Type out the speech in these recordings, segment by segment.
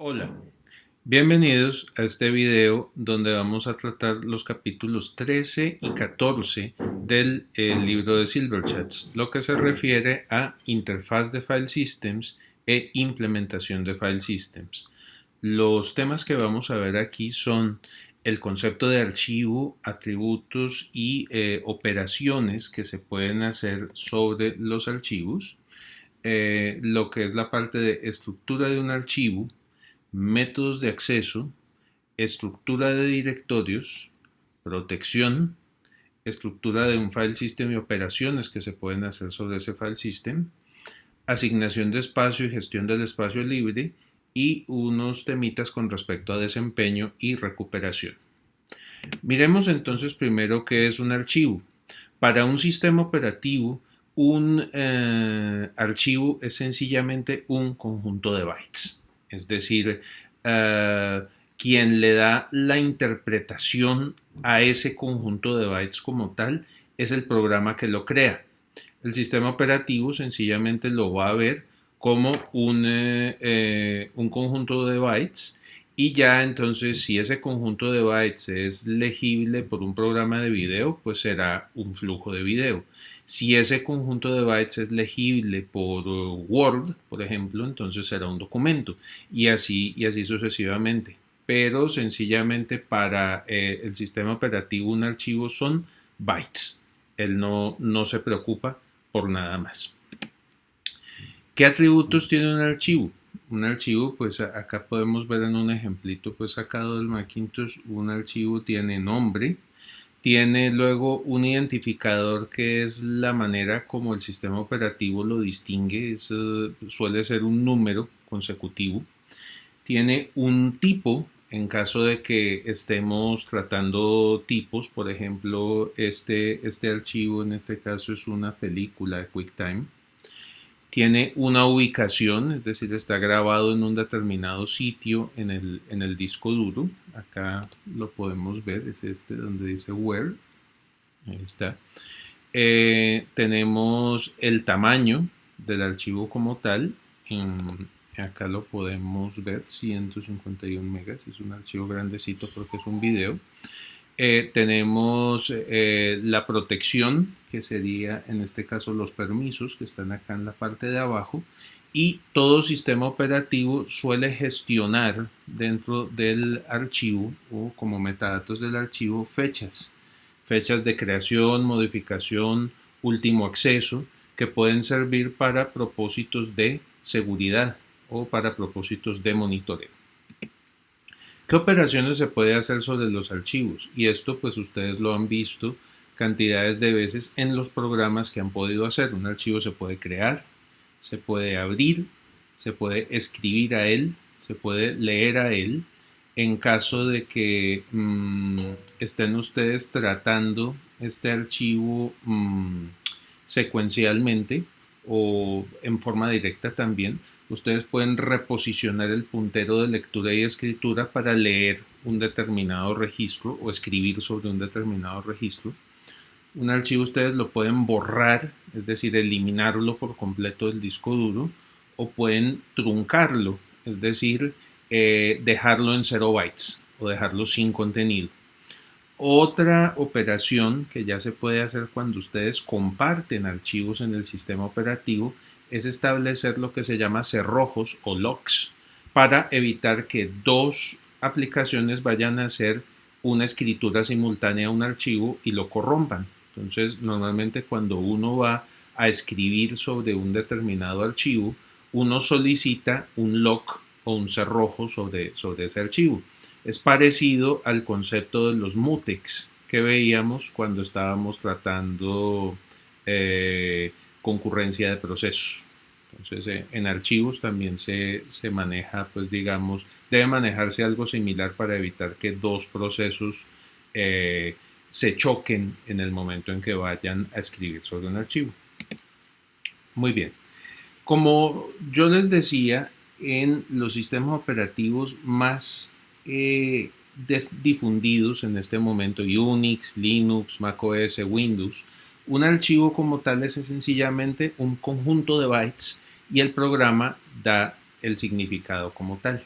Hola, bienvenidos a este video donde vamos a tratar los capítulos 13 y 14 del libro de Silverchats, lo que se refiere a interfaz de file systems e implementación de file systems. Los temas que vamos a ver aquí son el concepto de archivo, atributos y operaciones que se pueden hacer sobre los archivos, lo que es la parte de estructura de un archivo, métodos de acceso, estructura de directorios, protección, estructura de un file system y operaciones que se pueden hacer sobre ese file system, asignación de espacio y gestión del espacio libre y unos temitas con respecto a desempeño y recuperación. Miremos entonces primero qué es un archivo. Para un sistema operativo, un archivo es sencillamente un conjunto de bytes. Es decir, quien le da la interpretación a ese conjunto de bytes como tal es el programa que lo crea. El sistema operativo sencillamente lo va a ver como un conjunto de bytes y ya entonces si ese conjunto de bytes es legible por un programa de video, pues será un flujo de video. Si ese conjunto de bytes es legible por Word, por ejemplo, entonces será un documento y así sucesivamente. Pero sencillamente para el sistema operativo un archivo son bytes. Él no se preocupa por nada más. ¿Qué atributos tiene un archivo? Un archivo, pues acá podemos ver en un ejemplito pues sacado del Macintosh, un archivo tiene nombre, tiene luego un identificador que es la manera como el sistema operativo lo distingue, suele ser un número consecutivo, tiene un tipo en caso de que estemos tratando tipos, por ejemplo, este archivo en este caso es una película de QuickTime. Tiene una ubicación, es decir, está grabado en un determinado sitio en el disco duro. Acá lo podemos ver, es este donde dice where. Ahí está. Tenemos el tamaño del archivo como tal. Acá lo podemos ver, 151 megas. Es un archivo grandecito porque es un video. Tenemos la protección, que sería en este caso los permisos que están acá en la parte de abajo, y todo sistema operativo suele gestionar dentro del archivo o como metadatos del archivo fechas de creación, modificación, último acceso, que pueden servir para propósitos de seguridad o para propósitos de monitoreo. ¿Qué operaciones se puede hacer sobre los archivos? Y esto pues ustedes lo han visto cantidades de veces en los programas que han podido hacer. Un archivo se puede crear, se puede abrir, se puede escribir a él, se puede leer a él. En caso de que estén ustedes tratando este archivo secuencialmente o en forma directa también, ustedes pueden reposicionar el puntero de lectura y escritura para leer un determinado registro o escribir sobre un determinado registro. Un archivo ustedes lo pueden borrar, es decir, eliminarlo por completo del disco duro, o pueden truncarlo, es decir, dejarlo en 0 bytes o dejarlo sin contenido. Otra operación que ya se puede hacer cuando ustedes comparten archivos en el sistema operativo es establecer lo que se llama cerrojos o locks para evitar que dos aplicaciones vayan a hacer una escritura simultánea a un archivo y lo corrompan. Entonces, normalmente cuando uno va a escribir sobre un determinado archivo, uno solicita un lock o un cerrojo sobre ese archivo. Es parecido al concepto de los mutex que veíamos cuando estábamos tratando concurrencia de procesos. Entonces, en archivos también se maneja, pues digamos, debe manejarse algo similar para evitar que dos procesos se choquen en el momento en que vayan a escribir sobre un archivo. Muy bien. Como yo les decía, en los sistemas operativos más difundidos en este momento, Unix, Linux, macOS, Windows, un archivo como tal es sencillamente un conjunto de bytes y el programa da el significado como tal.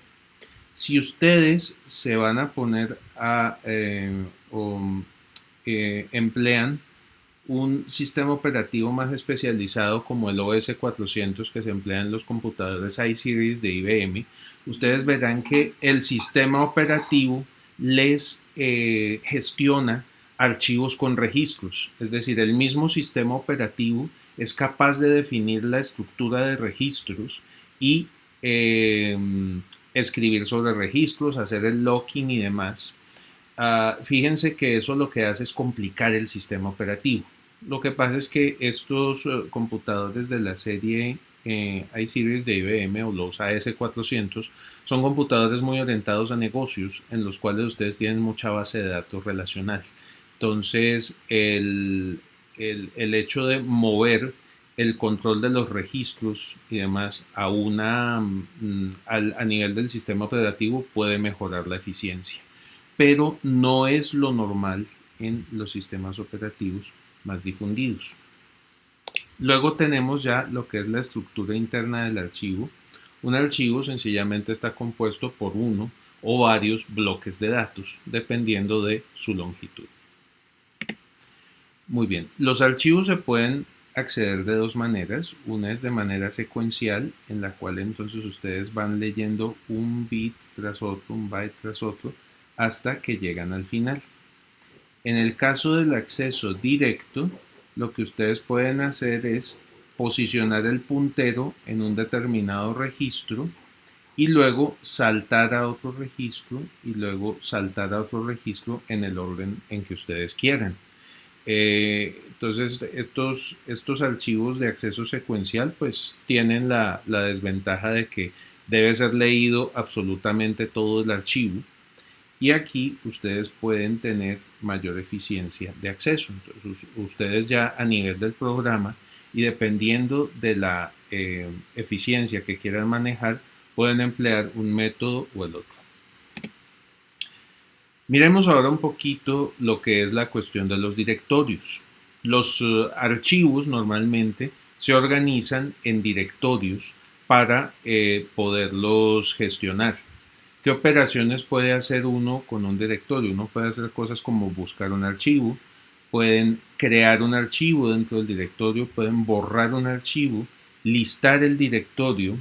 Si ustedes se van a poner a emplean un sistema operativo más especializado como el OS 400 que se emplea en los computadores iSeries de IBM, ustedes verán que el sistema operativo les gestiona archivos con registros, es decir, el mismo sistema operativo es capaz de definir la estructura de registros y escribir sobre registros, hacer el locking y demás. Fíjense que eso lo que hace es complicar el sistema operativo. Lo que pasa es que estos computadores de la serie iSeries de IBM o los AS400 son computadores muy orientados a negocios en los cuales ustedes tienen mucha base de datos relacional. Entonces, el hecho de mover el control de los registros y demás a nivel del sistema operativo puede mejorar la eficiencia, pero no es lo normal en los sistemas operativos más difundidos. Luego tenemos ya lo que es la estructura interna del archivo. Un archivo sencillamente está compuesto por uno o varios bloques de datos, dependiendo de su longitud. Muy bien, los archivos se pueden acceder de dos maneras. Una es de manera secuencial, en la cual entonces ustedes van leyendo un bit tras otro, un byte tras otro, hasta que llegan al final. En el caso del acceso directo, lo que ustedes pueden hacer es posicionar el puntero en un determinado registro y luego saltar a otro registro y luego saltar a otro registro en el orden en que ustedes quieran. Entonces estos archivos de acceso secuencial pues tienen la desventaja de que debe ser leído absolutamente todo el archivo, y aquí ustedes pueden tener mayor eficiencia de acceso. Entonces ustedes ya a nivel del programa y dependiendo de la eficiencia que quieran manejar, pueden emplear un método o el otro. Miremos ahora un poquito lo que es la cuestión de los directorios. Los archivos normalmente se organizan en directorios para poderlos gestionar. ¿Qué operaciones puede hacer uno con un directorio? Uno puede hacer cosas como buscar un archivo, pueden crear un archivo dentro del directorio, pueden borrar un archivo, listar el directorio,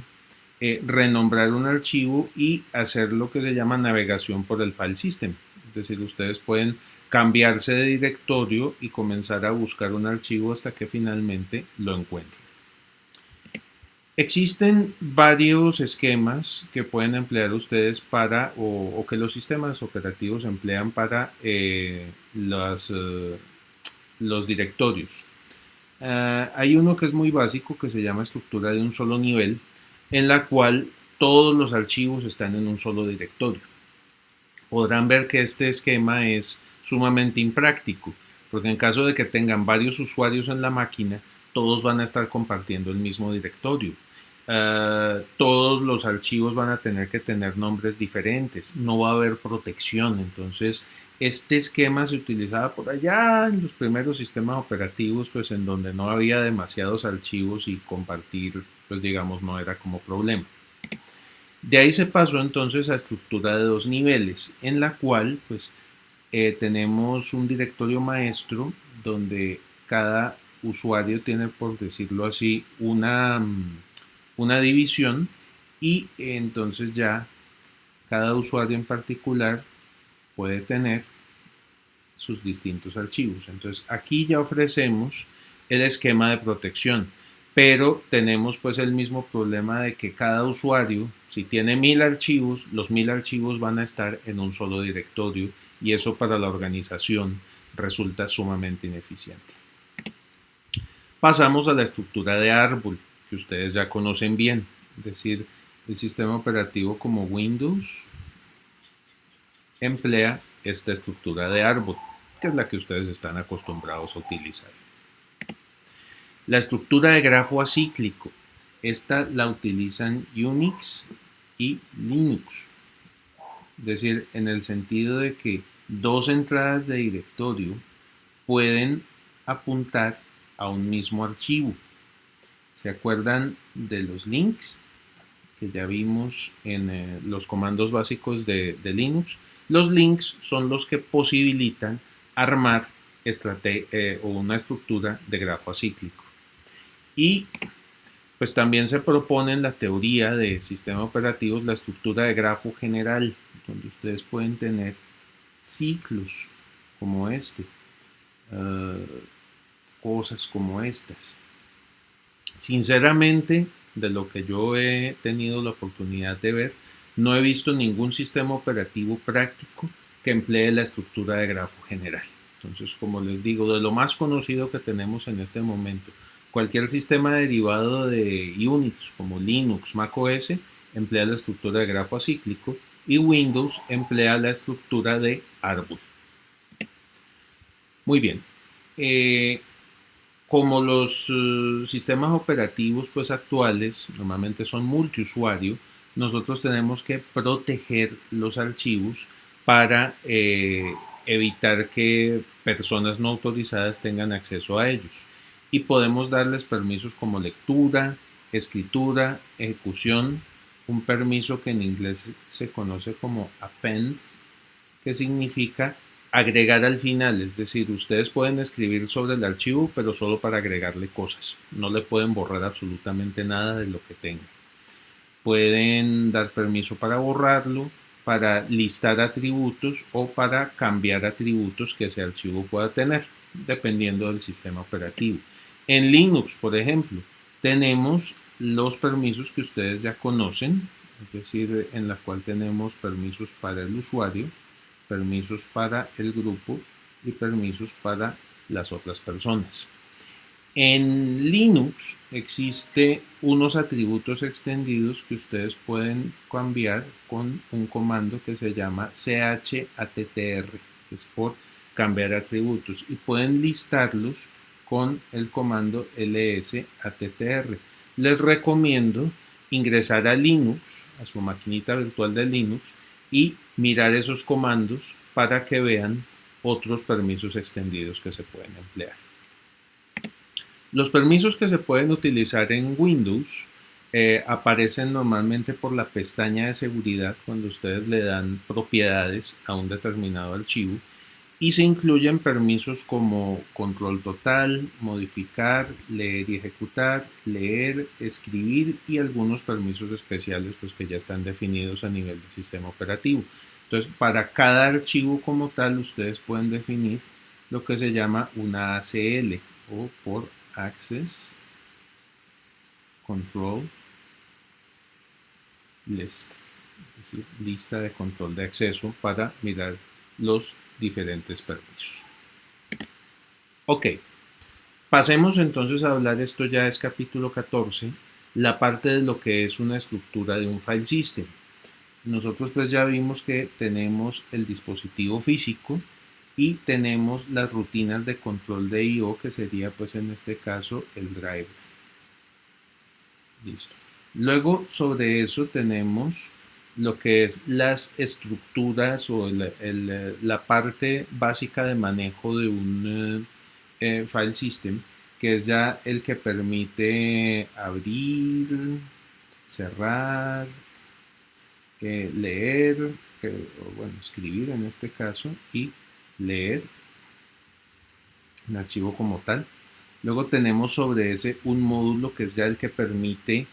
renombrar un archivo y hacer lo que se llama navegación por el file system. Es decir, ustedes pueden cambiarse de directorio y comenzar a buscar un archivo hasta que finalmente lo encuentren. Existen varios esquemas que pueden emplear ustedes para, o que los sistemas operativos emplean para los directorios. Hay uno que es muy básico que se llama estructura de un solo nivel, en la cual todos los archivos están en un solo directorio. Podrán ver que este esquema es sumamente impráctico, porque en caso de que tengan varios usuarios en la máquina, todos van a estar compartiendo el mismo directorio. Todos los archivos van a tener que tener nombres diferentes, no va a haber protección. Entonces este esquema se utilizaba por allá en los primeros sistemas operativos, pues en donde no había demasiados archivos y compartir, pues digamos, no era como problema. De ahí se pasó entonces a estructura de dos niveles, en la cual pues tenemos un directorio maestro donde cada usuario tiene, por decirlo así, una división, y entonces ya cada usuario en particular puede tener sus distintos archivos. Entonces aquí ya ofrecemos el esquema de protección, pero tenemos pues el mismo problema de que cada usuario, si tiene 1000 archivos, los 1000 archivos van a estar en un solo directorio y eso para la organización resulta sumamente ineficiente. Pasamos a la estructura de árbol, que ustedes ya conocen bien, es decir, el sistema operativo como Windows emplea esta estructura de árbol, que es la que ustedes están acostumbrados a utilizar. La estructura de grafo acíclico, esta la utilizan Unix y Linux, es decir, en el sentido de que dos entradas de directorio pueden apuntar a un mismo archivo. ¿Se acuerdan de los links que ya vimos en los comandos básicos de Linux. Los links son los que posibilitan armar o una estructura de grafo acíclico. Y pues también se propone en la teoría de sistemas operativos la estructura de grafo general, donde ustedes pueden tener ciclos como este, cosas como estas. Sinceramente, de lo que yo he tenido la oportunidad de ver, no he visto ningún sistema operativo práctico que emplee la estructura de grafo general. Entonces, como les digo, de lo más conocido que tenemos en este momento, cualquier sistema derivado de Unix, como Linux, macOS, emplea la estructura de grafo acíclico y Windows emplea la estructura de árbol. Muy bien. Como los sistemas operativos pues actuales normalmente son multiusuario, nosotros tenemos que proteger los archivos para evitar que personas no autorizadas tengan acceso a ellos. Y podemos darles permisos como lectura, escritura, ejecución, un permiso que en inglés se conoce como append, que significa agregar al final, es decir, ustedes pueden escribir sobre el archivo, pero solo para agregarle cosas, no le pueden borrar absolutamente nada de lo que tengan. Pueden dar permiso para borrarlo, para listar atributos o para cambiar atributos que ese archivo pueda tener, dependiendo del sistema operativo. En Linux, por ejemplo, tenemos los permisos que ustedes ya conocen, es decir, en la cual tenemos permisos para el usuario, permisos para el grupo y permisos para las otras personas. En Linux existe unos atributos extendidos que ustedes pueden cambiar con un comando que se llama chattr, que es por cambiar atributos, y pueden listarlos con el comando lsattr. Les recomiendo ingresar a Linux, a su maquinita virtual de Linux, y mirar esos comandos para que vean otros permisos extendidos que se pueden emplear. Los permisos que se pueden utilizar en Windows aparecen normalmente por la pestaña de seguridad cuando ustedes le dan propiedades a un determinado archivo, y se incluyen permisos como control total, modificar, leer y ejecutar, leer, escribir y algunos permisos especiales pues, que ya están definidos a nivel del sistema operativo. Entonces, para cada archivo como tal, ustedes pueden definir lo que se llama una ACL o por Access Control List, es decir, lista de control de acceso para mirar los diferentes permisos. Ok, pasemos entonces a hablar, esto ya es capítulo 14, la parte de lo que es una estructura de un file system. Nosotros pues ya vimos que tenemos el dispositivo físico y tenemos las rutinas de control de I/O, que sería pues en este caso el driver. Listo. Luego sobre eso tenemos lo que es las estructuras o la parte básica de manejo de un file system, que es ya el que permite abrir, cerrar, leer, bueno, escribir en este caso, y leer un archivo como tal. Luego tenemos sobre ese un módulo que es ya el que permite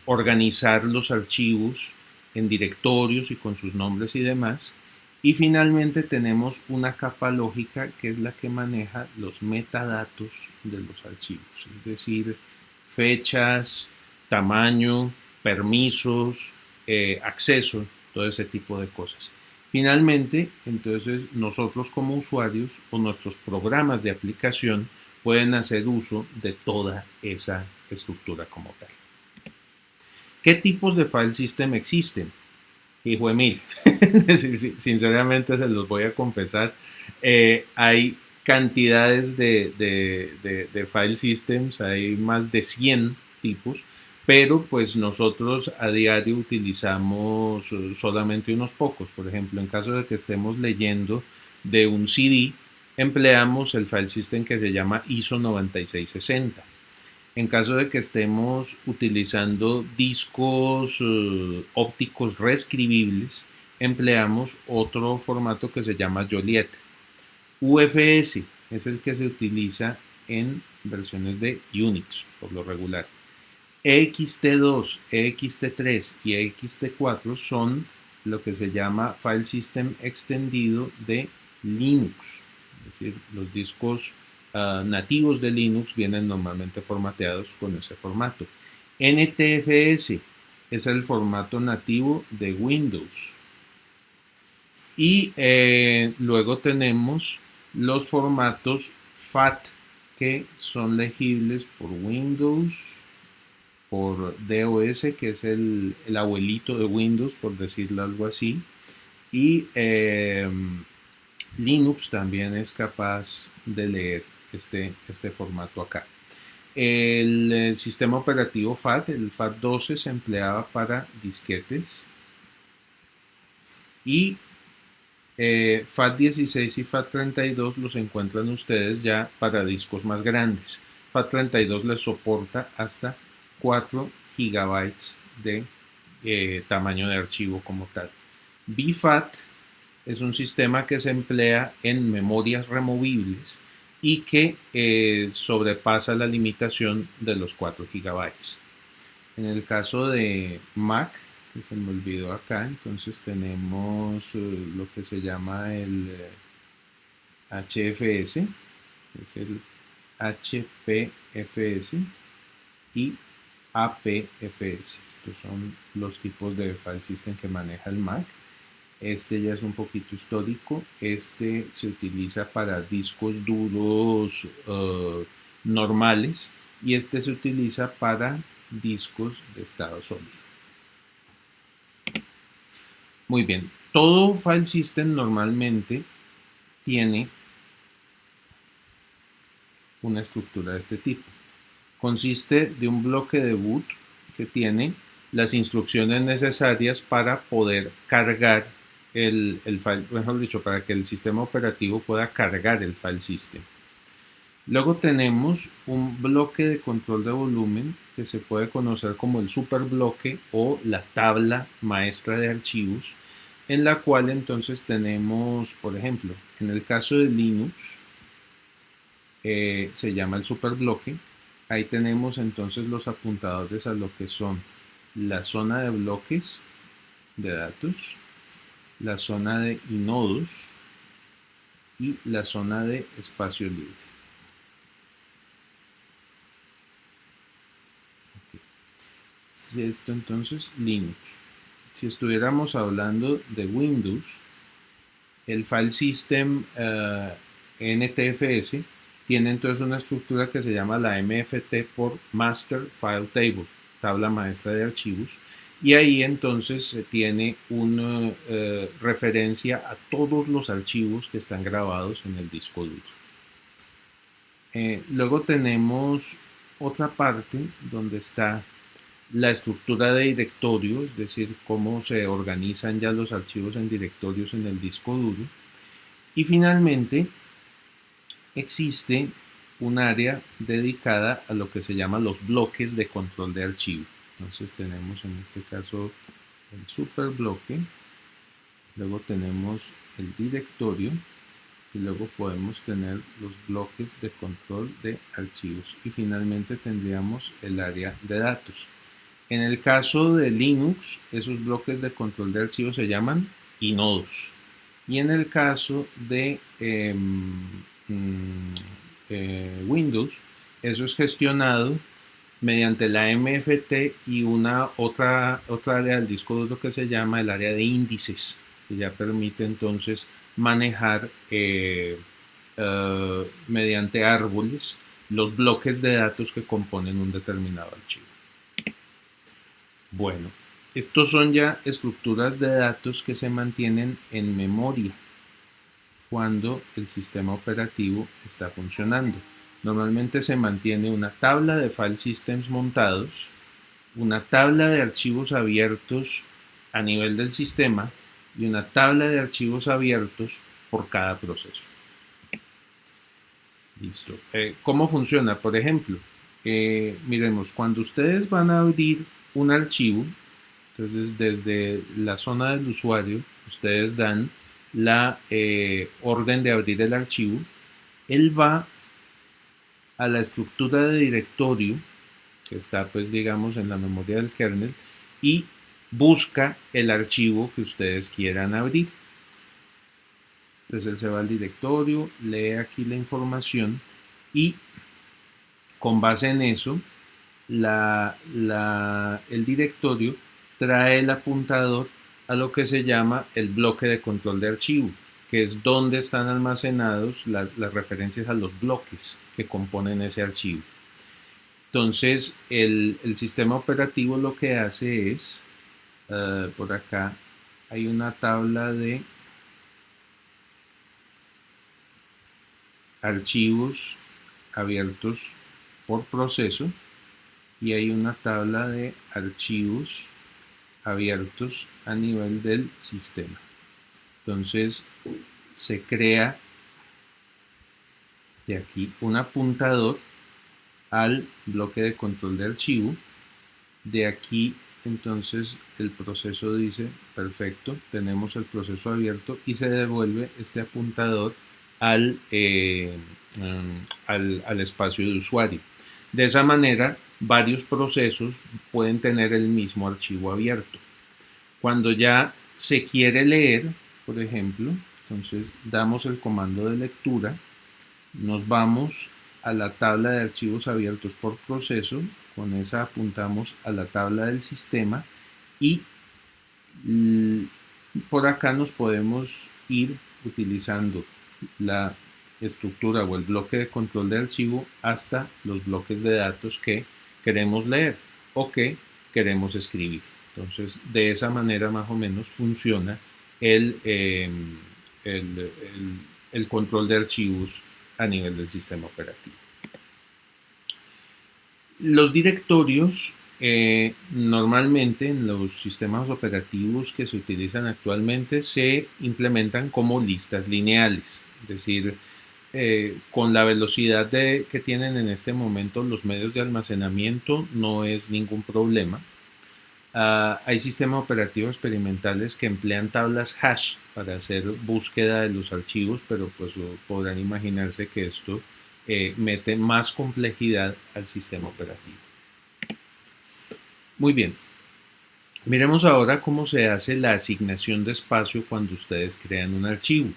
organizar los archivos en directorios y con sus nombres y demás. Y finalmente tenemos una capa lógica que es la que maneja los metadatos de los archivos, es decir, fechas, tamaño, permisos, acceso, todo ese tipo de cosas. Finalmente, entonces nosotros como usuarios o nuestros programas de aplicación pueden hacer uso de toda esa estructura como tal. ¿Qué tipos de file system existen? Hijo de mil. Sinceramente se los voy a confesar. Hay cantidades de file systems, hay más de 100 tipos, pero pues nosotros a diario utilizamos solamente unos pocos. Por ejemplo, en caso de que estemos leyendo de un CD, empleamos el file system que se llama ISO 9660. En caso de que estemos utilizando discos ópticos reescribibles, empleamos otro formato que se llama Joliet. UFS es el que se utiliza en versiones de Unix por lo regular. EXT2, EXT3 y EXT4 son lo que se llama File System extendido de Linux. Es decir, los discos nativos de Linux vienen normalmente formateados con ese formato. NTFS es el formato nativo de Windows. Y luego tenemos los formatos FAT que son legibles por Windows, por DOS, que es el abuelito de Windows, por decirlo algo así, y Linux también es capaz de leer este formato acá. El sistema operativo FAT, el FAT12, se empleaba para disquetes y FAT16 y FAT32 los encuentran ustedes ya para discos más grandes. FAT32 les soporta hasta 4 GB de tamaño de archivo como tal. BFAT es un sistema que se emplea en memorias removibles y que sobrepasa la limitación de los 4 GB. En el caso de Mac, que se me olvidó acá, entonces tenemos lo que se llama el HFS, es el HPFS y APFS. Estos son los tipos de file system que maneja el Mac. Este ya es un poquito histórico. Este se utiliza para discos duros normales y este se utiliza para discos de estado sólido. Muy bien, todo file system normalmente tiene una estructura de este tipo. Consiste de un bloque de boot que tiene las instrucciones necesarias para poder cargar el file, mejor dicho, para que el sistema operativo pueda cargar el file system. Luego tenemos un bloque de control de volumen que se puede conocer como el superbloque o la tabla maestra de archivos, en la cual entonces tenemos, por ejemplo, en el caso de Linux, se llama el superbloque. Ahí tenemos entonces los apuntadores a lo que son la zona de bloques de datos, la zona de inodos y la zona de espacio libre. Esto entonces Linux. Si estuviéramos hablando de Windows, el file system NTFS tiene entonces una estructura que se llama la MFT por Master File Table, tabla maestra de archivos, y ahí entonces se tiene una referencia a todos los archivos que están grabados en el disco duro. Luego tenemos otra parte donde está la estructura de directorio, es decir, cómo se organizan ya los archivos en directorios en el disco duro. Y finalmente existe un área dedicada a lo que se llama los bloques de control de archivo. Entonces tenemos en este caso el superbloque, luego tenemos el directorio y luego podemos tener los bloques de control de archivos y finalmente tendríamos el área de datos. En el caso de Linux, esos bloques de control de archivos se llaman inodos. Y en el caso de Windows, eso es gestionado mediante la MFT y otra área del disco duro que se llama el área de índices, que ya permite entonces manejar mediante árboles los bloques de datos que componen un determinado archivo. Bueno, estos son ya estructuras de datos que se mantienen en memoria cuando el sistema operativo está funcionando. Normalmente se mantiene una tabla de file systems montados, una tabla de archivos abiertos a nivel del sistema y una tabla de archivos abiertos por cada proceso. Listo. ¿Cómo funciona? Por ejemplo, miremos, cuando ustedes van a abrir un archivo, entonces desde la zona del usuario, ustedes dan la orden de abrir el archivo, él va a la estructura de directorio, que está pues digamos en la memoria del kernel, y busca el archivo que ustedes quieran abrir. Entonces él se va al directorio, lee aquí la información y con base en eso, el directorio trae el apuntador a lo que se llama el bloque de control de archivo, que es donde están almacenados las referencias a los bloques que componen ese archivo. Entonces, el sistema operativo lo que hace es, por acá hay una tabla de archivos abiertos por proceso y hay una tabla de archivos abiertos a nivel del sistema. Entonces se crea de aquí un apuntador al bloque de control de archivo. De aquí entonces el proceso dice, perfecto, tenemos el proceso abierto y se devuelve este apuntador al espacio de usuario. De esa manera, varios procesos pueden tener el mismo archivo abierto. Cuando ya se quiere leer, por ejemplo, entonces damos el comando de lectura, nos vamos a la tabla de archivos abiertos por proceso, con esa apuntamos a la tabla del sistema y por acá nos podemos ir utilizando la estructura o el bloque de control de archivo hasta los bloques de datos que queremos leer o que queremos escribir. Entonces, de esa manera más o menos funciona el control de archivos a nivel del sistema operativo. Los directorios normalmente en los sistemas operativos que se utilizan actualmente se implementan como listas lineales, es decir, con la velocidad que tienen en este momento los medios de almacenamiento no es ningún problema. Hay sistemas operativos experimentales que emplean tablas hash para hacer búsqueda de los archivos, pero pues podrán imaginarse que esto mete más complejidad al sistema operativo. Muy bien, miremos ahora cómo se hace la asignación de espacio cuando ustedes crean un archivo.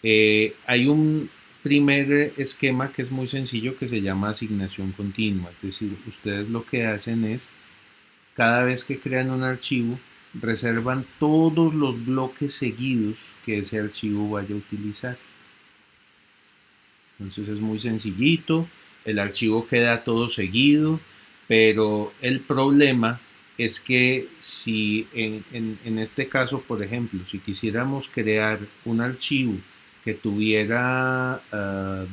Hay un primer esquema que es muy sencillo que se llama asignación continua, es decir, ustedes lo que hacen es cada vez que crean un archivo, reservan todos los bloques seguidos que ese archivo vaya a utilizar. Entonces es muy sencillito, el archivo queda todo seguido, pero el problema es que si en este caso, por ejemplo, si quisiéramos crear un archivo que tuviera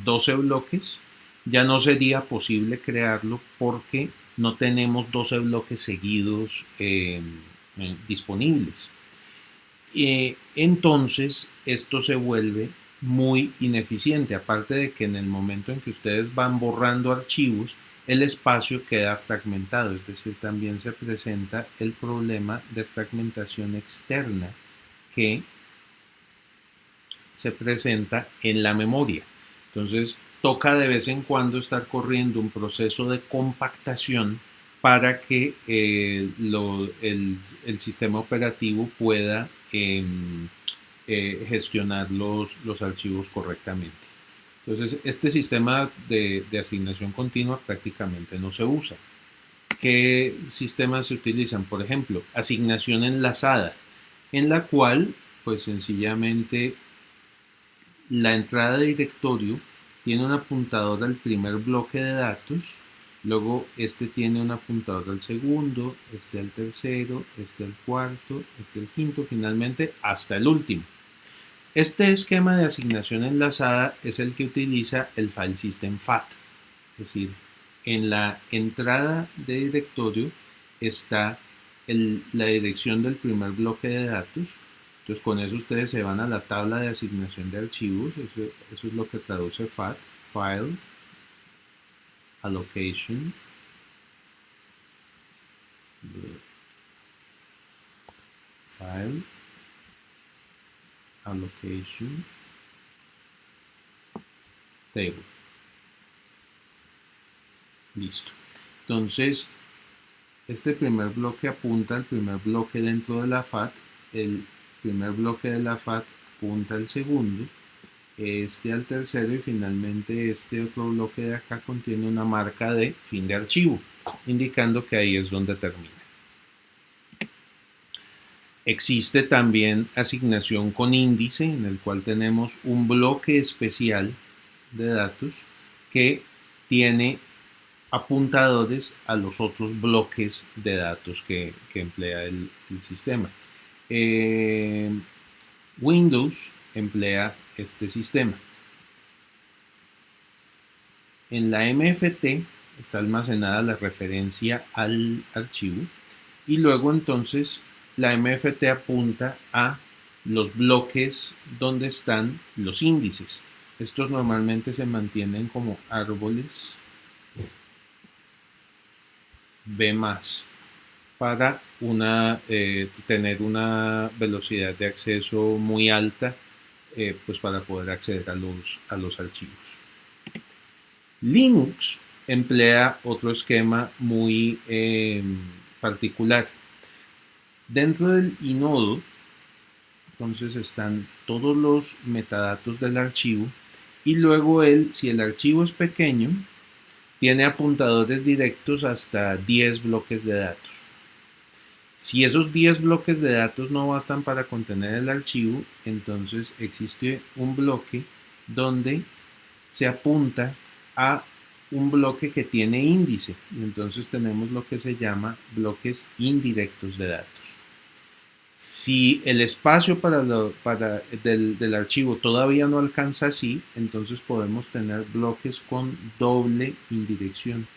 12 bloques, ya no sería posible crearlo porque no tenemos 12 bloques seguidos disponibles. Entonces esto se vuelve muy ineficiente, aparte de que en el momento en que ustedes van borrando archivos, el espacio queda fragmentado, es decir, también se presenta el problema de fragmentación externa que se presenta en la memoria. Entonces toca de vez en cuando estar corriendo un proceso de compactación para que el sistema operativo pueda gestionar los archivos correctamente. Entonces, este sistema de asignación continua prácticamente no se usa. ¿Qué sistemas se utilizan? Por ejemplo, asignación enlazada, en la cual, pues sencillamente, la entrada de directorio tiene un apuntador al primer bloque de datos, luego este tiene un apuntador al segundo, este al tercero, este al cuarto, este al quinto, finalmente hasta el último. Este esquema de asignación enlazada es el que utiliza el file system FAT, es decir, en la entrada de directorio está la dirección del primer bloque de datos. Entonces con eso ustedes se van a la tabla de asignación de archivos, eso es lo que traduce FAT, File allocation, file allocation table. Listo. Entonces, este primer bloque apunta al primer bloque dentro de la FAT, el primer bloque de la FAT apunta al segundo, este al tercero y finalmente este otro bloque de acá contiene una marca de fin de archivo, indicando que ahí es donde termina. Existe también asignación con índice, en el cual tenemos un bloque especial de datos que tiene apuntadores a los otros bloques de datos que emplea el sistema. Windows emplea este sistema. En la MFT está almacenada la referencia al archivo y luego entonces la MFT apunta a los bloques donde están los índices. Estos normalmente se mantienen como árboles B+, para tener una velocidad de acceso muy alta, pues para poder acceder a los archivos. Linux emplea otro esquema muy particular. Dentro del inodo, entonces están todos los metadatos del archivo y luego si el archivo es pequeño, tiene apuntadores directos hasta 10 bloques de datos. Si esos 10 bloques de datos no bastan para contener el archivo, entonces existe un bloque donde se apunta a un bloque que tiene índice. Y entonces tenemos lo que se llama bloques indirectos de datos. Si el espacio del archivo todavía no alcanza así, entonces podemos tener bloques con doble indirección.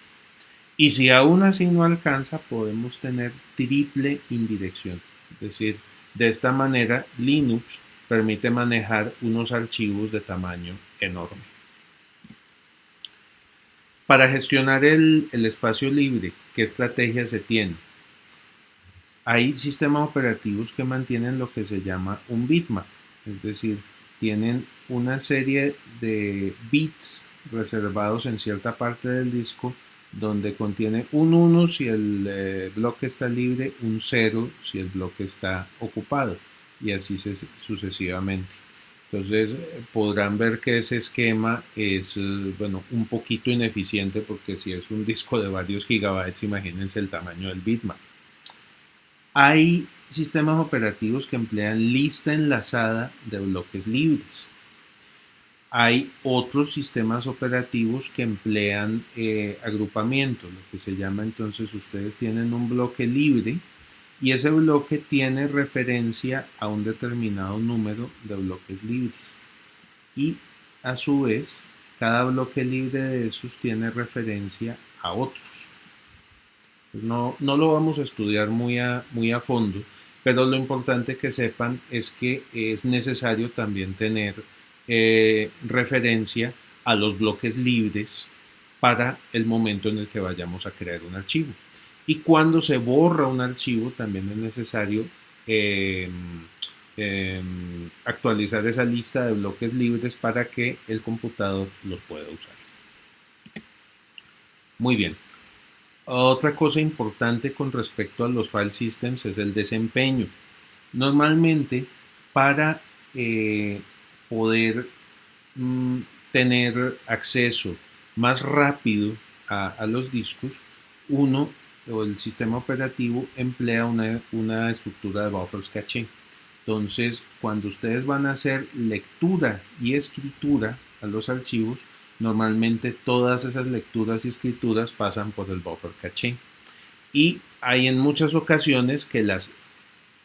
Y si aún así no alcanza, podemos tener triple indirección. Es decir, de esta manera Linux permite manejar unos archivos de tamaño enorme. Para gestionar el espacio libre, ¿qué estrategia se tiene? Hay sistemas operativos que mantienen lo que se llama un bitmap, es decir, tienen una serie de bits reservados en cierta parte del disco donde contiene un 1 si el bloque está libre, un 0 si el bloque está ocupado y así sucesivamente. Entonces podrán ver que ese esquema es un poquito ineficiente porque si es un disco de varios gigabytes, imagínense el tamaño del bitmap. Hay sistemas operativos que emplean lista enlazada de bloques libres. Hay otros sistemas operativos que emplean agrupamiento, lo que se llama entonces ustedes tienen un bloque libre y ese bloque tiene referencia a un determinado número de bloques libres. Y a su vez, cada bloque libre de esos tiene referencia a otros. No lo vamos a estudiar muy a fondo, pero lo importante que sepan es que es necesario también tener referencia a los bloques libres para el momento en el que vayamos a crear un archivo. Y cuando se borra un archivo también es necesario actualizar esa lista de bloques libres para que el computador los pueda usar. Muy bien. Otra cosa importante con respecto a los file systems es el desempeño. Normalmente, para poder tener acceso más rápido a los discos, uno o el sistema operativo emplea una estructura de buffers caché. Entonces, cuando ustedes van a hacer lectura y escritura a los archivos, normalmente todas esas lecturas y escrituras pasan por el buffer caché. Y hay en muchas ocasiones que las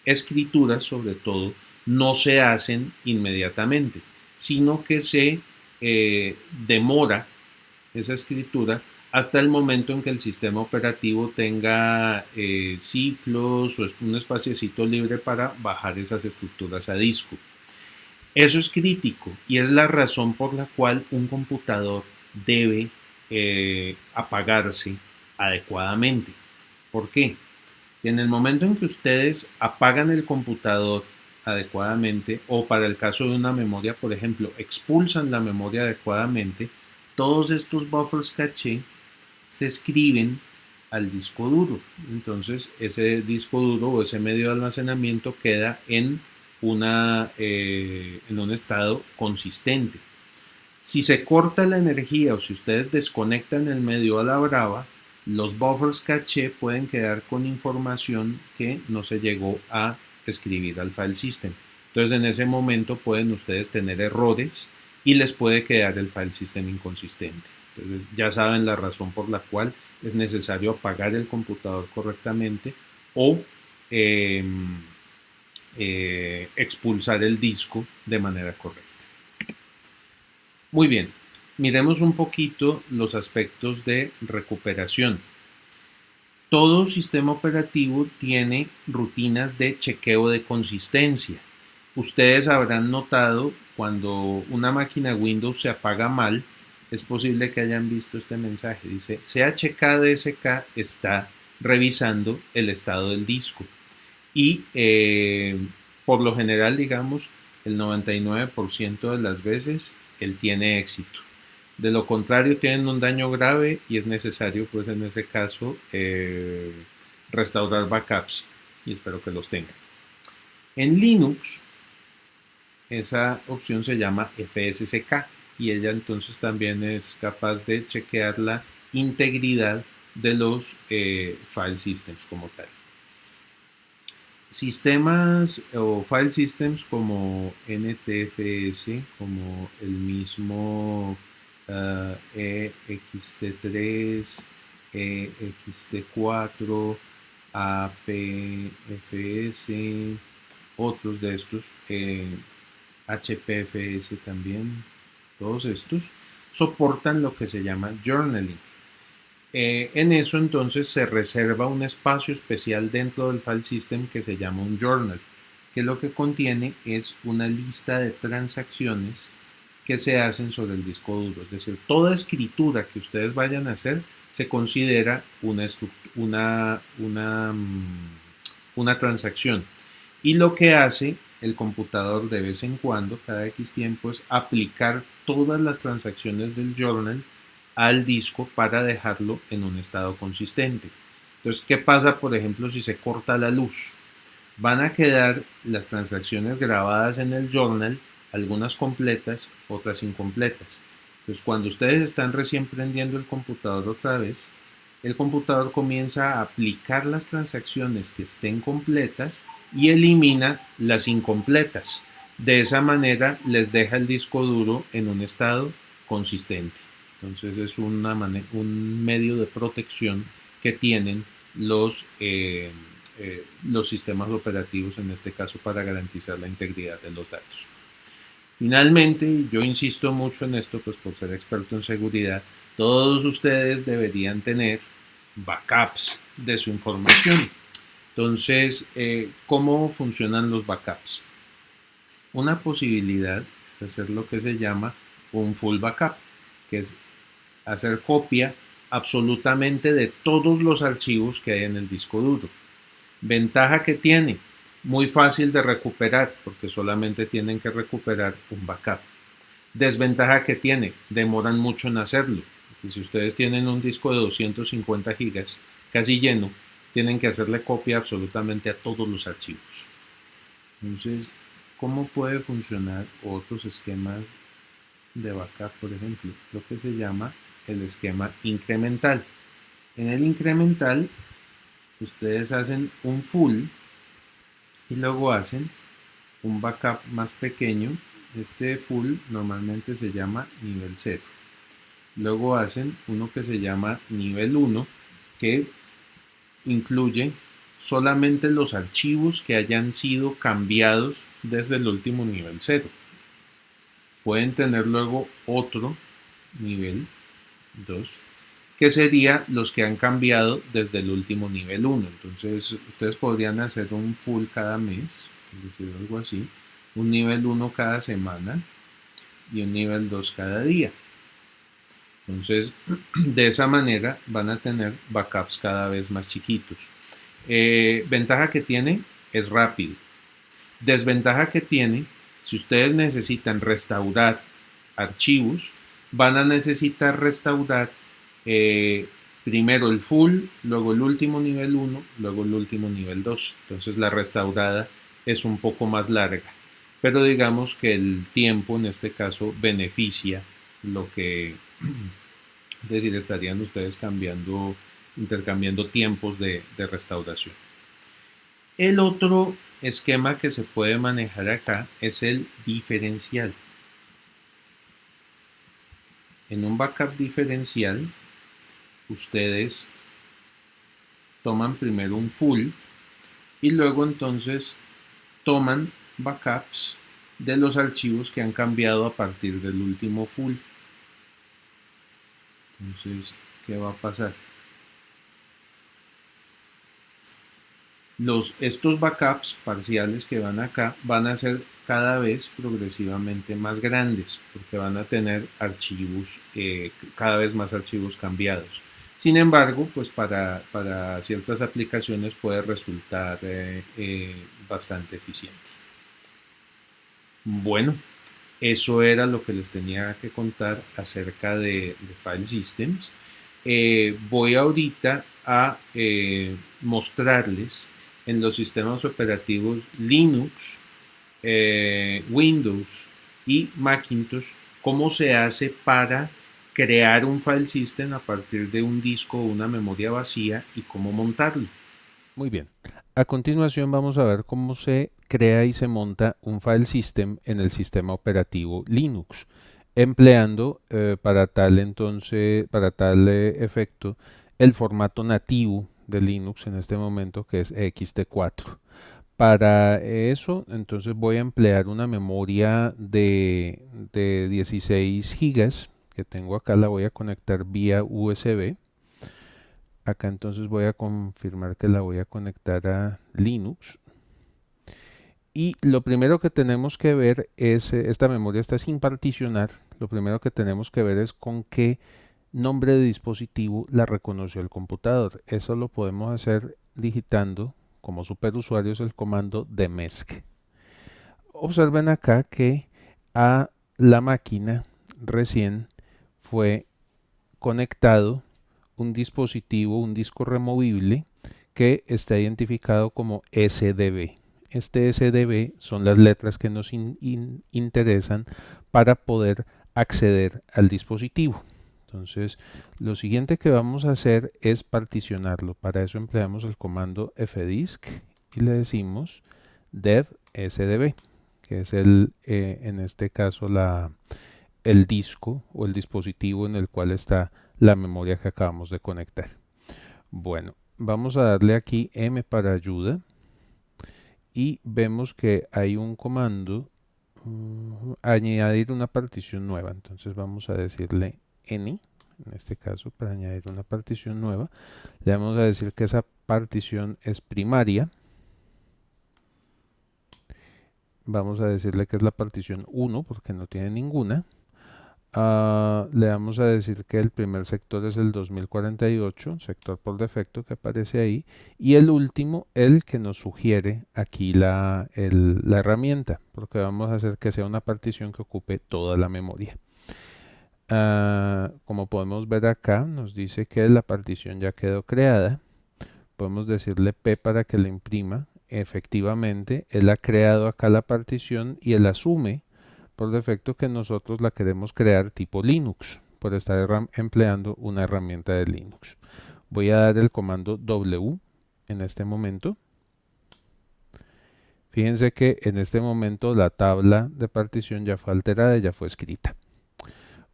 escrituras, sobre todo, no se hacen inmediatamente, sino que se demora esa escritura hasta el momento en que el sistema operativo tenga ciclos o un espaciocito libre para bajar esas estructuras a disco. Eso es crítico y es la razón por la cual un computador debe apagarse adecuadamente. ¿Por qué? En el momento en que ustedes apagan el computador adecuadamente, o para el caso de una memoria, por ejemplo, expulsan la memoria adecuadamente, todos estos buffers caché se escriben al disco duro. Entonces ese disco duro o ese medio de almacenamiento queda en un estado consistente. Si se corta la energía o si ustedes desconectan el medio a la brava, los buffers caché pueden quedar con información que no se llegó a escribir al file system. Entonces en ese momento pueden ustedes tener errores y les puede quedar el file system inconsistente. Entonces ya saben la razón por la cual es necesario apagar el computador correctamente o eh, expulsar el disco de manera correcta. Muy bien, miremos un poquito los aspectos de recuperación. Todo sistema operativo tiene rutinas de chequeo de consistencia. Ustedes habrán notado cuando una máquina Windows se apaga mal, es posible que hayan visto este mensaje. Dice, CHKDSK está revisando el estado del disco. Y por lo general, digamos, el 99% de las veces él tiene éxito. De lo contrario, tienen un daño grave y es necesario, pues en ese caso, restaurar backups y espero que los tengan. En Linux, esa opción se llama FSCK y ella entonces también es capaz de chequear la integridad de los file systems como tal. Sistemas o file systems como NTFS, como el mismo EXT3, EXT4, APFS, otros de estos, HPFS también, todos estos soportan lo que se llama journaling. En eso entonces se reserva un espacio especial dentro del file system que se llama un journal, que lo que contiene es una lista de transacciones que se hacen sobre el disco duro. Es decir, toda escritura que ustedes vayan a hacer se considera una transacción. Y lo que hace el computador de vez en cuando, cada X tiempo, es aplicar todas las transacciones del journal al disco para dejarlo en un estado consistente. Entonces, ¿qué pasa, por ejemplo, si se corta la luz? Van a quedar las transacciones grabadas en el journal, algunas completas, otras incompletas. Entonces, cuando ustedes están recién prendiendo el computador otra vez, el computador comienza a aplicar las transacciones que estén completas y elimina las incompletas. De esa manera les deja el disco duro en un estado consistente. Entonces es un medio de protección que tienen los sistemas operativos, en este caso, para garantizar la integridad de los datos. Finalmente, yo insisto mucho en esto, pues por ser experto en seguridad, todos ustedes deberían tener backups de su información. Entonces, ¿cómo funcionan los backups? Una posibilidad es hacer lo que se llama un full backup, que es hacer copia absolutamente de todos los archivos que hay en el disco duro. Ventaja que tiene, muy fácil de recuperar porque solamente tienen que recuperar un backup. Desventaja que tiene, demoran mucho en hacerlo. Porque si ustedes tienen un disco de 250 gigas casi lleno, tienen que hacerle copia absolutamente a todos los archivos. Entonces, ¿cómo puede funcionar otros esquemas de backup? Por ejemplo, lo que se llama el esquema incremental. En el incremental, ustedes hacen un full y luego hacen un backup más pequeño. Este full normalmente se llama nivel 0. Luego hacen uno que se llama nivel 1, que incluye solamente los archivos que hayan sido cambiados desde el último nivel 0. Pueden tener luego otro nivel 2, que sería los que han cambiado desde el último nivel 1. Entonces ustedes podrían hacer un full cada mes, es decir, algo así, un nivel 1 cada semana y un nivel 2 cada día. Entonces, de esa manera van a tener backups cada vez más chiquitos. Ventaja que tiene es rápido. Desventaja que tiene, si ustedes necesitan restaurar archivos, van a necesitar restaurar primero el full, luego el último nivel 1, luego el último nivel 2. Entonces la restaurada es un poco más larga. Pero digamos que el tiempo en este caso beneficia lo que, es decir, estarían ustedes intercambiando tiempos de restauración. El otro esquema que se puede manejar acá es el diferencial. En un backup diferencial, ustedes toman primero un full y luego entonces toman backups de los archivos que han cambiado a partir del último full. Entonces, ¿qué va a pasar? Estos backups parciales que van acá van a ser cada vez progresivamente más grandes porque van a tener archivos, cada vez más archivos cambiados. Sin embargo, pues para ciertas aplicaciones puede resultar bastante eficiente. Bueno, eso era lo que les tenía que contar acerca de File Systems. Voy ahorita a mostrarles en los sistemas operativos Linux, Windows y Macintosh cómo se hace para crear un file system a partir de un disco o una memoria vacía y cómo montarlo. Muy bien. A continuación vamos a ver cómo se crea y se monta un file system en el sistema operativo Linux, empleando para tal efecto el formato nativo de Linux en este momento, que es ext4. Para eso, entonces voy a emplear una memoria de 16 gigas que tengo acá, la voy a conectar vía USB. Acá entonces voy a confirmar que la voy a conectar a Linux. Y lo primero que tenemos que ver es, esta memoria está sin particionar, lo primero que tenemos que ver es con qué nombre de dispositivo la reconoció el computador. Eso lo podemos hacer digitando como superusuarios el comando dmesc. Observen acá que a la máquina recién fue conectado un dispositivo, un disco removible que está identificado como SDB. Este SDB son las letras que nos interesan para poder acceder al dispositivo. Entonces, lo siguiente que vamos a hacer es particionarlo. Para eso empleamos el comando fdisk y le decimos dev sdb, que es en este caso el disco o el dispositivo en el cual está la memoria que acabamos de conectar. Bueno, vamos a darle aquí M para ayuda y vemos que hay un comando añadir una partición nueva. Entonces vamos a decirle N, en este caso para añadir una partición nueva. Le vamos a decir que esa partición es primaria. Vamos a decirle que es la partición 1 porque no tiene ninguna. Le vamos a decir que el primer sector es el 2048, sector por defecto que aparece ahí, y el último, el que nos sugiere aquí la herramienta, porque vamos a hacer que sea una partición que ocupe toda la memoria. Como podemos ver acá, nos dice que la partición ya quedó creada. Podemos decirle P para que la imprima. Efectivamente, él ha creado acá la partición y él asume por defecto que nosotros la queremos crear tipo Linux por estar empleando una herramienta de Linux. Voy a dar el comando W en este momento. Fíjense que en este momento la tabla de partición ya fue alterada, ya fue escrita.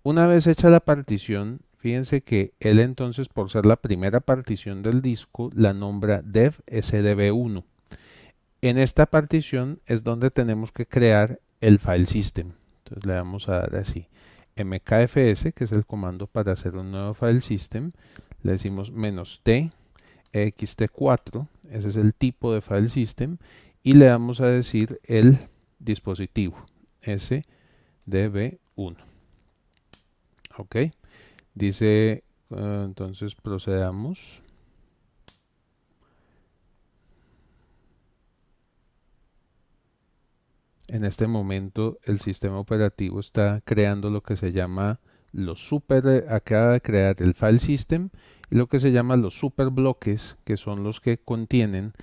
Una vez hecha la partición, fíjense que él entonces, por ser la primera partición del disco, la nombra dev sdb1. En esta partición es donde tenemos que crear el file system. Entonces le vamos a dar así mkfs, que es el comando para hacer un nuevo file system. Le decimos "-t ext4", ese es el tipo de file system, y le vamos a decir el dispositivo sdb1. Ok, Dice, entonces procedamos. En este momento el sistema operativo está creando lo que se llama acaba de crear el file system y lo que se llama los superbloques, que son los que contienen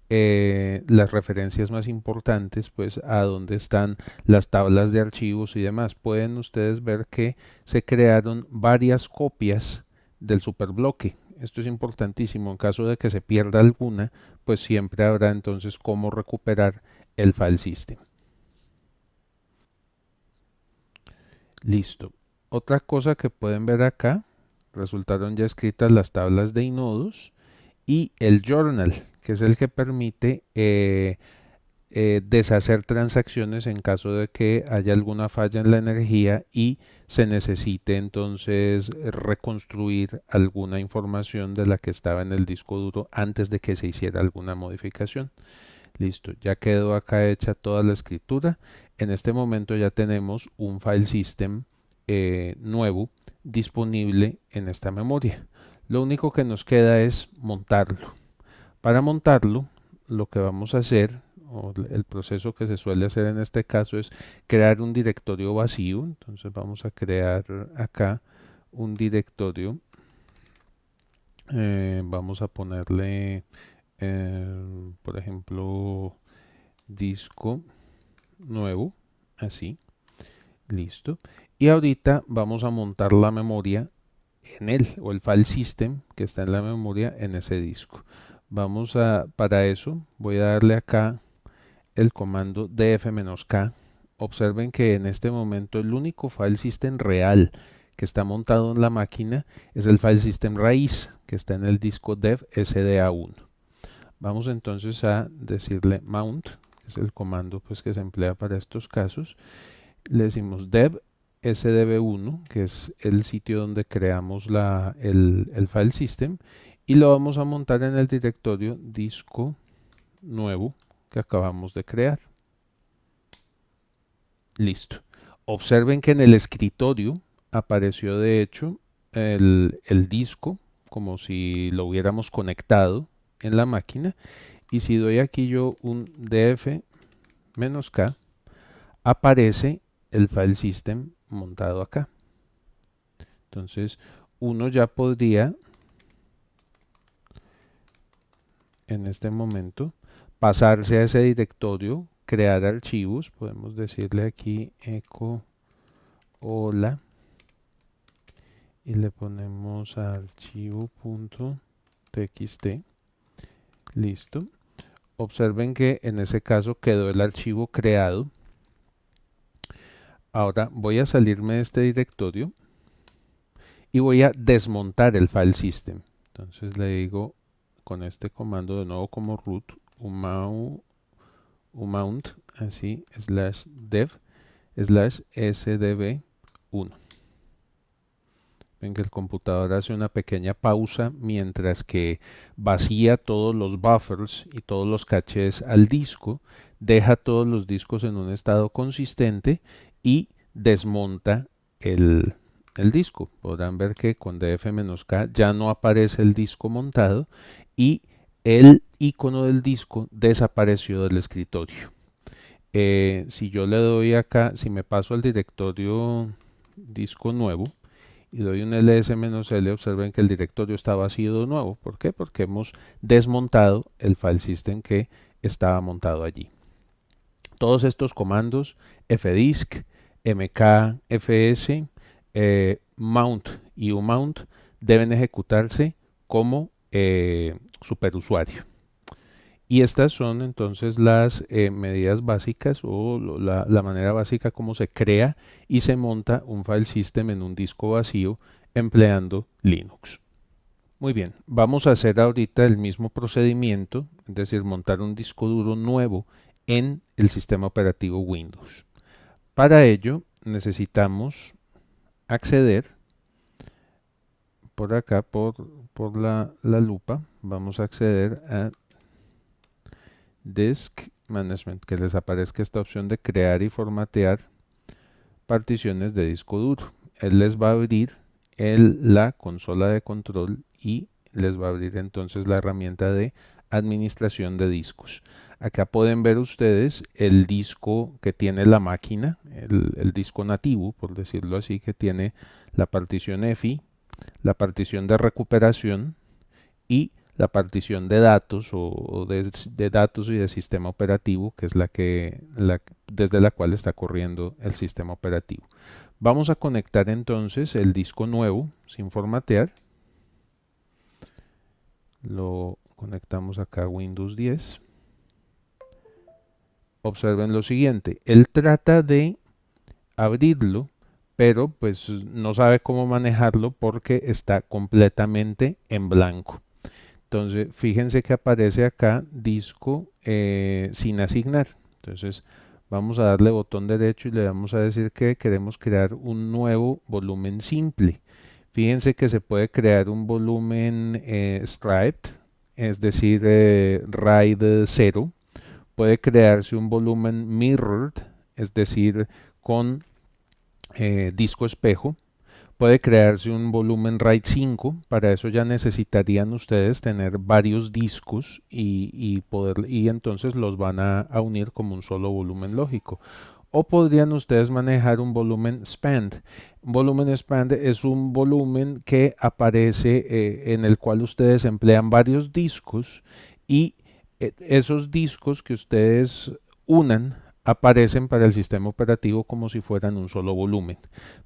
las referencias más importantes, pues a donde están las tablas de archivos y demás. Pueden ustedes ver que se crearon varias copias del superbloque. Esto es importantísimo. En caso de que se pierda alguna, pues siempre habrá entonces cómo recuperar el file system. Listo. Otra cosa que pueden ver acá, resultaron ya escritas las tablas de inodos y el journal, que es el que permite deshacer transacciones en caso de que haya alguna falla en la energía y se necesite entonces reconstruir alguna información de la que estaba en el disco duro antes de que se hiciera alguna modificación. Listo, ya quedó acá hecha toda la escritura. En este momento ya tenemos un file system nuevo disponible en esta memoria. Lo único que nos queda es montarlo. Para montarlo, lo que vamos a hacer, o el proceso que se suele hacer en este caso, es crear un directorio vacío. Entonces vamos a crear acá un directorio. Vamos a ponerle, por ejemplo, disco nuevo, así, listo. Y ahorita vamos a montar la memoria en él, o el file system que está en la memoria en ese disco. Para eso, voy a darle acá el comando df-k. Observen que en este momento el único file system real que está montado en la máquina es el file system raíz, que está en el disco dev sda1. Vamos entonces a decirle mount, que es el comando pues, que se emplea para estos casos. Le decimos dev sdb1, que es el sitio donde creamos el file system, y lo vamos a montar en el directorio disco nuevo que acabamos de crear. Listo. Observen que en el escritorio apareció de hecho el disco, como si lo hubiéramos conectado en la máquina. Y si doy aquí yo un df-k, aparece el file system montado acá. Entonces, uno ya podría, en este momento, pasarse a ese directorio, crear archivos. Podemos decirle aquí echo hola y le ponemos archivo.txt. Listo. Observen que en ese caso quedó el archivo creado. Ahora voy a salirme de este directorio y voy a desmontar el file system. Entonces le digo con este comando de nuevo como root umount así /dev /sdb1. Ven que el computador hace una pequeña pausa mientras que vacía todos los buffers y todos los cachés al disco, deja todos los discos en un estado consistente y desmonta el disco. Podrán ver que con df-k ya no aparece el disco montado y el icono del disco desapareció del escritorio. Si yo le doy acá, si me paso al directorio disco nuevo y doy un ls-l, observen que el directorio está vacío de nuevo. ¿Por qué? Porque hemos desmontado el file system que estaba montado allí. Todos estos comandos, fdisk, mkfs, mount y umount, deben ejecutarse como superusuario. Y estas son entonces las medidas básicas o la manera básica como se crea y se monta un file system en un disco vacío empleando Linux. Muy bien, vamos a hacer ahorita el mismo procedimiento, es decir, montar un disco duro nuevo en el sistema operativo Windows. Para ello necesitamos acceder por acá, por la lupa, vamos a acceder a Disk Management, que les aparezca esta opción de crear y formatear particiones de disco duro. Él les va a abrir la consola de control y les va a abrir entonces la herramienta de administración de discos. Acá pueden ver ustedes el disco que tiene la máquina, el disco nativo, por decirlo así, que tiene la partición EFI, la partición de recuperación y la partición de datos o de datos y de sistema operativo, que es desde la cual está corriendo el sistema operativo. Vamos a conectar entonces el disco nuevo sin formatear. Lo conectamos acá a Windows 10. Observen lo siguiente, él trata de abrirlo, pero pues no sabe cómo manejarlo porque está completamente en blanco. Entonces, fíjense que aparece acá disco sin asignar. Entonces, vamos a darle botón derecho y le vamos a decir que queremos crear un nuevo volumen simple. Fíjense que se puede crear un volumen striped, es decir, RAID 0. Puede crearse un volumen mirrored, es decir, con disco espejo. Puede crearse un volumen RAID 5, para eso ya necesitarían ustedes tener varios discos y entonces los van a unir como un solo volumen lógico. O podrían ustedes manejar un volumen SPAN. Un volumen SPAN es un volumen que aparece en el cual ustedes emplean varios discos y esos discos que ustedes unan aparecen para el sistema operativo como si fueran un solo volumen,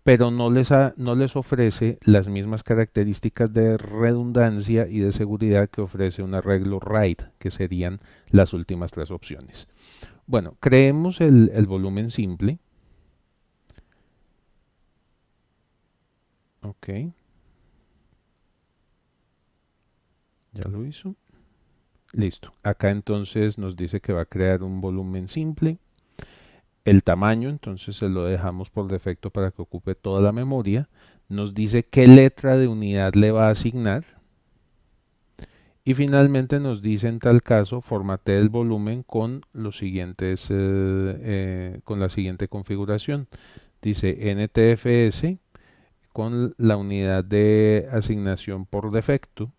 pero no les ofrece las mismas características de redundancia y de seguridad que ofrece un arreglo RAID, que serían las últimas tres opciones. Bueno, creemos el volumen simple. Ok. Ya lo hizo. Listo. Acá entonces nos dice que va a crear un volumen simple. El tamaño, entonces se lo dejamos por defecto para que ocupe toda la memoria. Nos dice qué letra de unidad le va a asignar. Y finalmente nos dice en tal caso formatee el volumen con los siguientes con la siguiente configuración. Dice NTFS con la unidad de asignación por defecto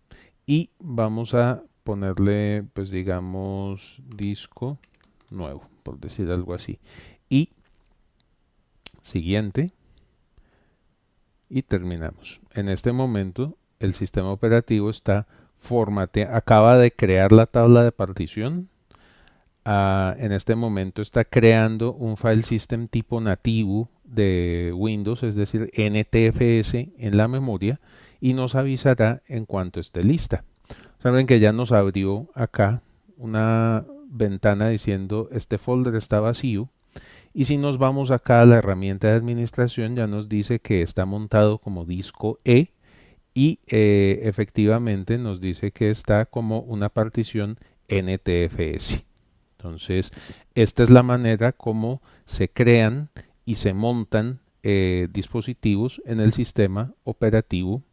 y vamos a ponerle pues digamos disco nuevo, por decir algo así. Y siguiente y terminamos. En este momento el sistema operativo está acaba de crear la tabla de partición. En este momento está creando un file system tipo nativo de Windows, es decir, NTFS en la memoria y nos avisará en cuanto esté lista. Saben que ya nos abrió acá una ventana diciendo este folder está vacío. Y si nos vamos acá a la herramienta de administración, ya nos dice que está montado como disco E y efectivamente nos dice que está como una partición NTFS. Entonces, esta es la manera como se crean y se montan dispositivos en el sistema operativo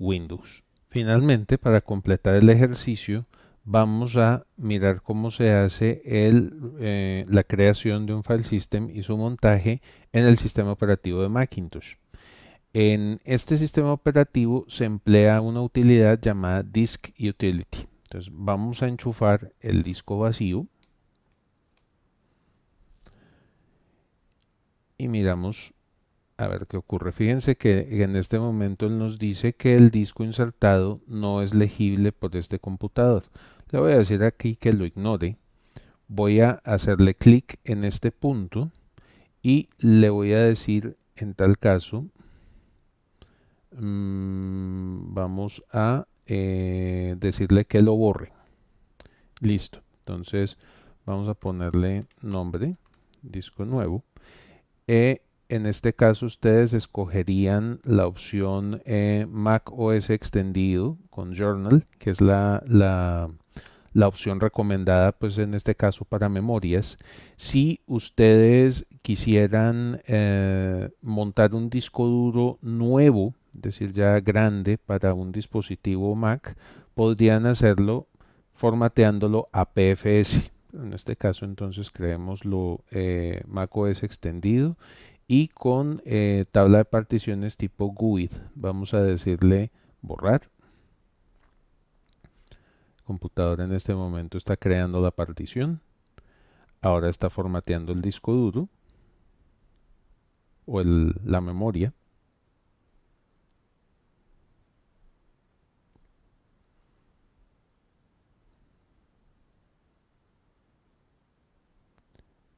Windows. Finalmente, para completar el ejercicio, vamos a mirar cómo se hace la creación de un file system y su montaje en el sistema operativo de Macintosh. En este sistema operativo se emplea una utilidad llamada Disk Utility. Entonces vamos a enchufar el disco vacío y miramos a ver qué ocurre. Fíjense que en este momento él nos dice que el disco insertado no es legible por este computador. Le voy a decir aquí que lo ignore. Voy a hacerle clic en este punto y le voy a decir en tal caso vamos a decirle que lo borre. Listo. Entonces vamos a ponerle nombre, disco nuevo. En este caso ustedes escogerían la opción Mac OS extendido con Journal, que es la opción recomendada pues en este caso para memorias. Si ustedes quisieran montar un disco duro nuevo, es decir ya grande para un dispositivo Mac, podrían hacerlo formateándolo a PFS. En este caso entonces creémoslo Mac OS extendido y con tabla de particiones tipo GUID. Vamos a decirle borrar. El computador en este momento está creando la partición. Ahora está formateando el disco duro o la memoria.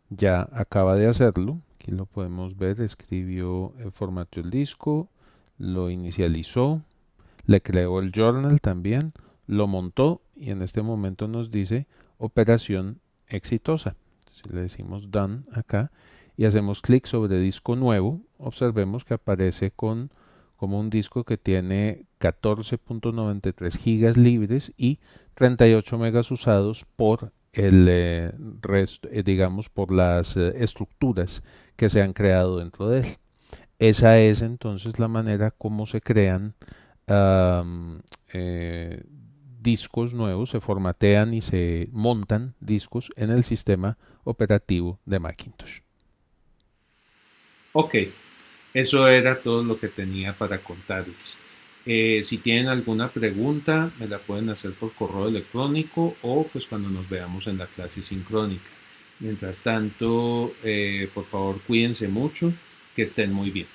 Ya acaba de hacerlo. Aquí lo podemos ver. Escribió, formateó el disco, lo inicializó, le creó el journal también, lo montó y en este momento nos dice operación exitosa. Si le decimos done acá y hacemos clic sobre disco nuevo, observemos que aparece como un disco que tiene 14.93 gigas libres y 38 megas usados por el resto, digamos, por las estructuras que se han creado dentro de él. Esa es entonces la manera como se crean um, eh, discos nuevos, se formatean y se montan discos en el sistema operativo de Macintosh. Ok, eso era todo lo que tenía para contarles. Si tienen alguna pregunta, me la pueden hacer por correo electrónico o pues cuando nos veamos en la clase sincrónica. Mientras tanto, por favor, cuídense mucho, que estén muy bien.